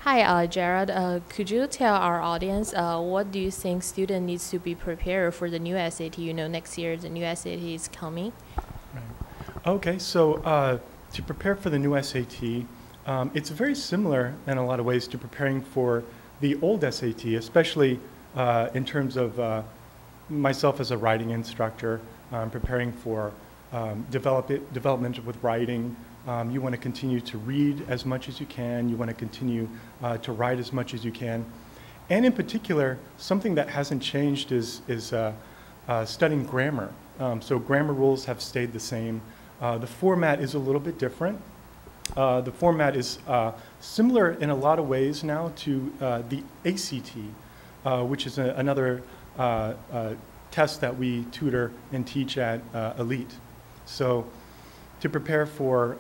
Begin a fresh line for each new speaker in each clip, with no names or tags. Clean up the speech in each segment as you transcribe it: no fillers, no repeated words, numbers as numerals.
Hi, Jared. Could you tell our audience what do you think student needs to be prepared for the new SAT? You know, next year the new SAT is coming.
Right. Okay, so to prepare for the new SAT, it's very similar in a lot of ways to preparing for the old SAT, especially in terms of myself as a writing instructor, preparing for development with writing. You want to continue to read as much as you can. You want to continue to write as much as you can. And in particular, something that hasn't changed is studying grammar. So grammar rules have stayed the same. The format is a little bit different. The format is similar in a lot of ways now to the ACT, which is another test that we tutor and teach at Elite. So to prepare for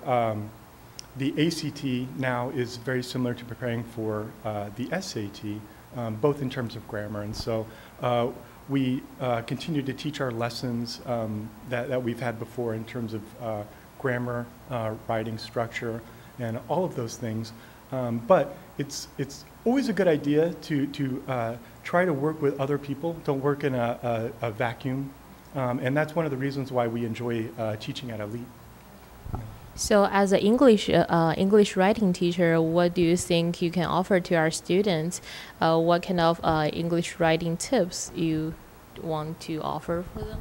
the ACT now is very similar to preparing for the SAT, both in terms of grammar. And so we continue to teach our lessons that we've had before in terms of grammar, writing structure, and all of those things. But it's always a good idea to try to work with other people. Don't work in a vacuum. And that's one of the reasons why we enjoy teaching at Elite.
So, as an English writing teacher, what do you think you can offer to our students? What kind of English writing tips you want to offer for them?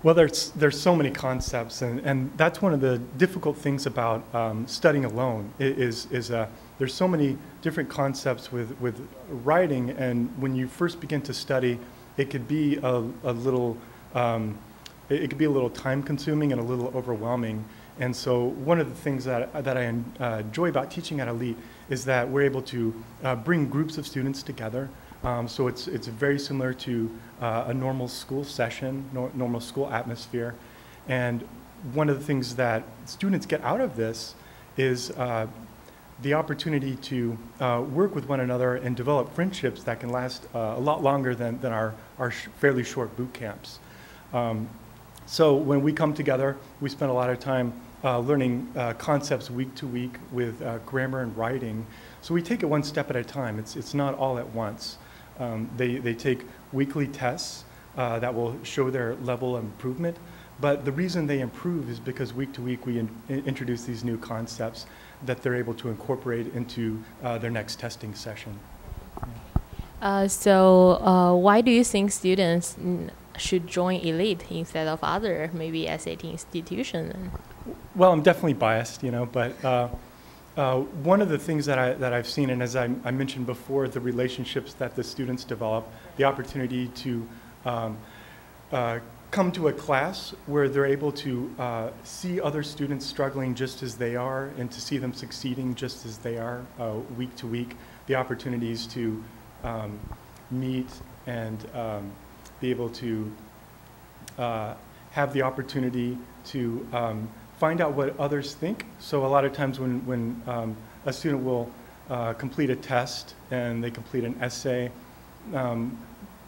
Well, there's so many concepts, and that's one of the difficult things about studying alone. There's so many different concepts with writing, and when you first begin to study, it could be a little time-consuming and a little overwhelming. And so one of the things that I enjoy about teaching at Elite is that we're able to bring groups of students together. So it's very similar to a normal school session, normal school atmosphere. And one of the things that students get out of this is the opportunity to work with one another and develop friendships that can last a lot longer than our fairly short boot camps. So when we come together, we spend a lot of time learning concepts week to week with grammar and writing. So we take it one step at a time. It's not all at once. They take weekly tests that will show their level of improvement. But the reason they improve is because week to week we introduce these new concepts that they're able to incorporate into their next testing session.
So why do you think students should join Elite instead of other maybe SAT institution?
Well, I'm definitely biased, but one of the things that I've seen, and as I mentioned before, the relationships that the students develop, the opportunity to come to a class where they're able to see other students struggling just as they are and to see them succeeding just as they are week to week, the opportunities to meet and be able to have the opportunity to find out what others think. So a lot of times when a student will complete a test and they complete an essay,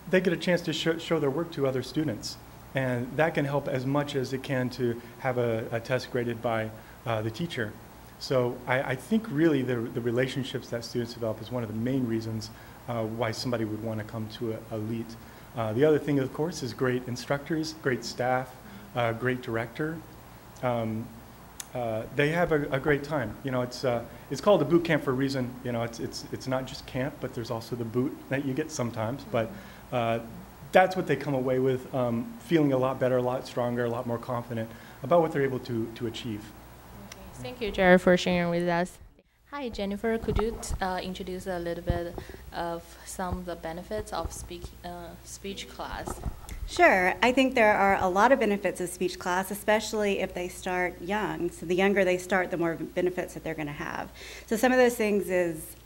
they get a chance to show their work to other students. And that can help as much as it can to have a test graded by the teacher. So I think really the relationships that students develop is one of the main reasons why somebody would want to come to Elite. The other thing, of course, is great instructors, great staff, great director. They have a great time. It's called a boot camp for a reason. It's not just camp, but there's also the boot that you get sometimes. But that's what they come away with, feeling a lot better, a lot stronger, a lot more confident about what they're able to achieve.
Okay. Thank you, Jared, for sharing with us. Hi, Jennifer. Could you introduce a little bit of some of the benefits of speech class?
Sure. I think there are a lot of benefits of speech class, especially if they start young. So the younger they start, the more benefits that they're going to have. So some of those things is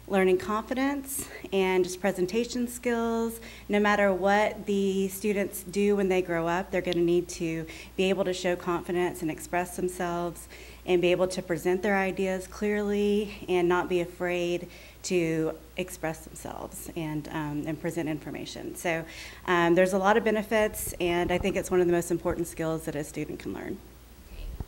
learning confidence and just presentation skills. No matter what the students do when they grow up, they're going to need to be able to show confidence and express themselves and be able to present their ideas clearly and not be afraid to express themselves and present information. So there's a lot of benefits, and I think it's one of the most important skills that a student can learn.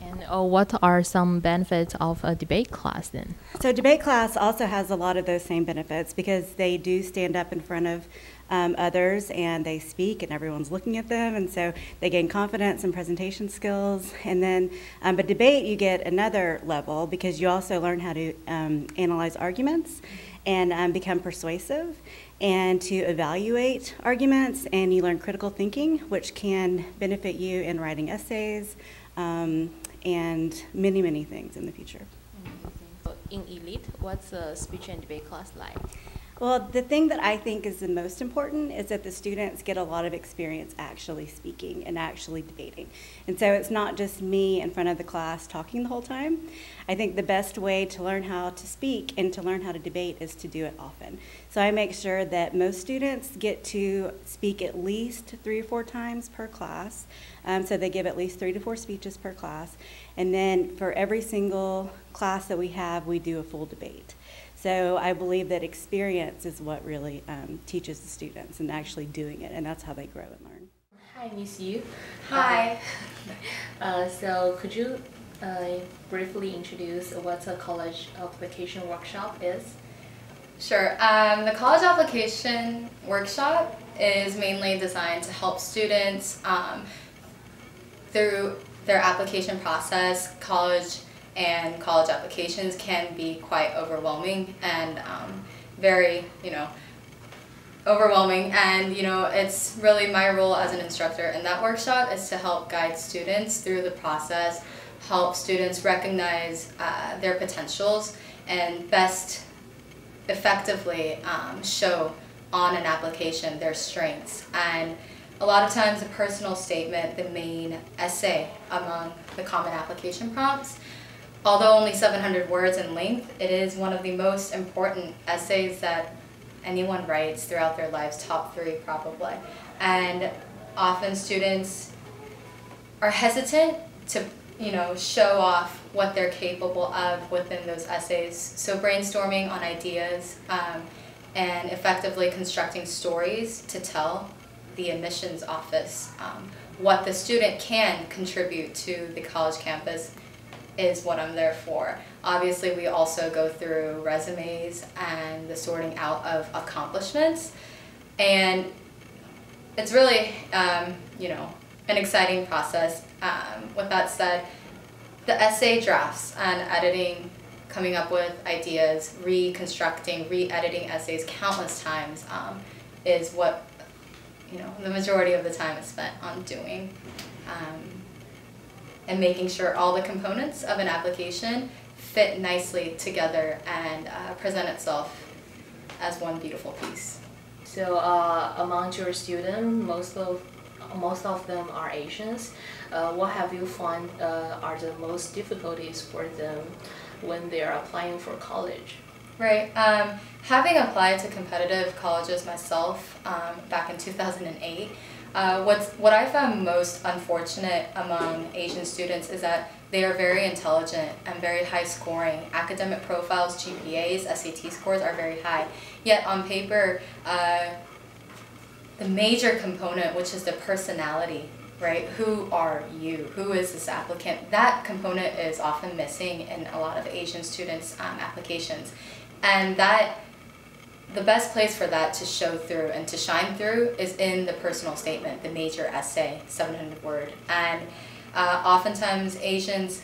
And what are some benefits of a debate class then?
So debate class also has a lot of those same benefits because they do stand up in front of others and they speak and everyone's looking at them, and so they gain confidence and presentation skills. And then, but debate, you get another level because you also learn how to analyze arguments and become persuasive and to evaluate arguments, and you learn critical thinking, which can benefit you in writing essays and many, many things in the future.
In Elite, what's the speech and debate class like?
Well, the thing that I think is the most important is that the students get a lot of experience actually speaking and actually debating. And so it's not just me in front of the class talking the whole time. I think the best way to learn how to speak and to learn how to debate is to do it often. So I make sure that most students get to speak at least 3 or 4 times per class. So they give at least 3 to 4 speeches per class. And then for every single class that we have, we do a full debate. So I believe that experience is what really teaches the students and actually doing it, and that's how they grow and learn.
Hi, Miss Yu.
Hi.
So could you briefly introduce what a college application workshop is?
Sure. The college application workshop is mainly designed to help students through their application process. College applications can be quite overwhelming and very, overwhelming. And, it's really my role as an instructor in that workshop is to help guide students through the process, help students recognize their potentials, and best effectively show on an application their strengths. And a lot of times the personal statement, the main essay among the common application prompts, although only 700 words in length, it is one of the most important essays that anyone writes throughout their lives, top 3 probably. And often students are hesitant to, show off what they're capable of within those essays. So brainstorming on ideas and effectively constructing stories to tell the admissions office what the student can contribute to the college campus is what I'm there for. Obviously, we also go through resumes and the sorting out of accomplishments, and it's really, an exciting process. With that said, the essay drafts and editing, coming up with ideas, reconstructing, re-editing essays countless times is what, the majority of the time is spent on doing. And making sure all the components of an application fit nicely together and present itself as one beautiful piece.
So among your students, most of them are Asians. What have you found are the most difficulties for them when they are applying for college?
Right. Having applied to competitive colleges myself back in 2008, what I found most unfortunate among Asian students is that they are very intelligent and very high scoring. Academic profiles, GPAs, SAT scores are very high. Yet on paper, the major component, which is the personality, right? Who are you? Who is this applicant? That component is often missing in a lot of Asian students' applications. And the best place for that to show through and to shine through is in the personal statement, the major essay, 700 word. And oftentimes Asians,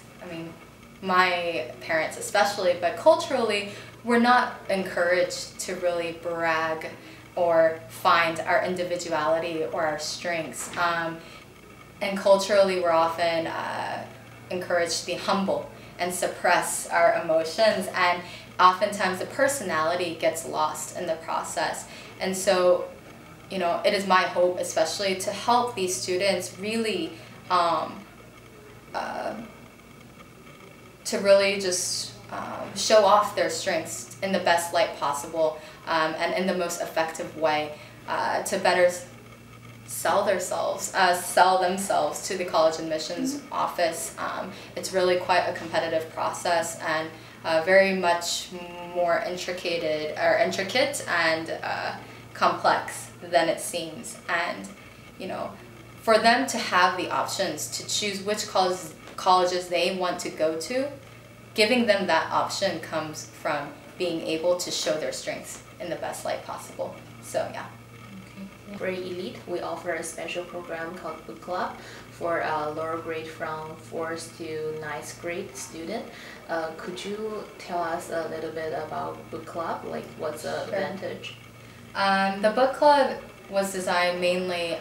my parents especially, but culturally, we're not encouraged to really brag or find our individuality or our strengths. And culturally, we're often encouraged to be humble and suppress our emotions, and oftentimes the personality gets lost in the process. And so, it is my hope especially to help these students really to really just show off their strengths in the best light possible and in the most effective way to better sell themselves to the college admissions office. It's really quite a competitive process and very much more intricate and complex than it seems. And for them to have the options to choose which colleges they want to go to, giving them that option comes from being able to show their strengths in the best light possible. So yeah.
For Elite, we offer a special program called Book Club for lower grade from 4th to 9th grade student. Could you tell us a little bit about Book Club? Like, what's the advantage?
The book club was designed mainly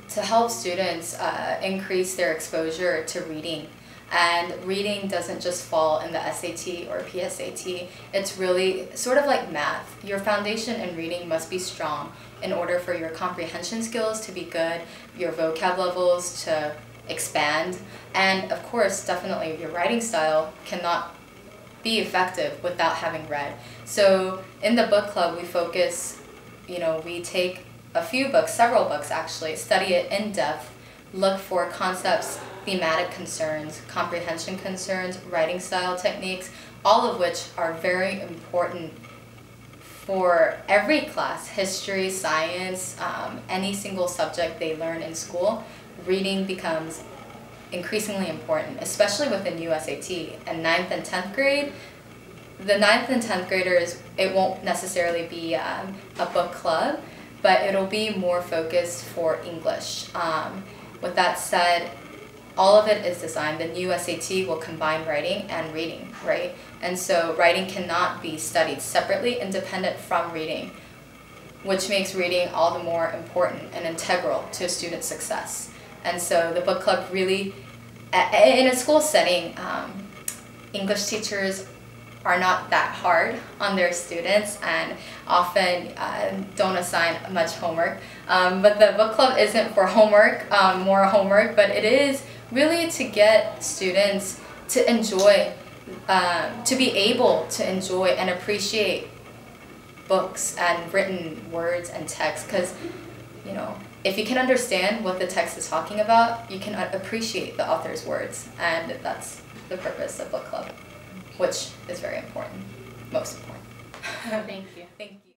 to help students increase their exposure to reading. And reading doesn't just fall in the SAT or PSAT. It's really sort of like math. Your foundation in reading must be strong in order for your comprehension skills to be good, your vocab levels to expand, and of course, definitely your writing style cannot be effective without having read. So in the book club, we focus, we take a few books, several books actually, study it in depth, look for concepts, thematic concerns, comprehension concerns, writing style techniques, all of which are very important for every class, history, science, any single subject they learn in school. Reading becomes increasingly important, especially with the new SAT. And 9th and 10th grade, the 9th and 10th graders, it won't necessarily be a book club, but it'll be more focused for English. With that said, all of it is designed. The new SAT will combine writing and reading, right? And so writing cannot be studied separately, independent from reading, which makes reading all the more important and integral to a student's success. And so the book club really, in a school setting, English teachers are not that hard on their students and often don't assign much homework. But the book club isn't for homework, more homework, but it is really to get students to enjoy, to be able to enjoy and appreciate books and written words and text. Because, if you can understand what the text is talking about, you can appreciate the author's words. And that's the purpose of book club, which is very important, most important.
Thank you.
Thank you.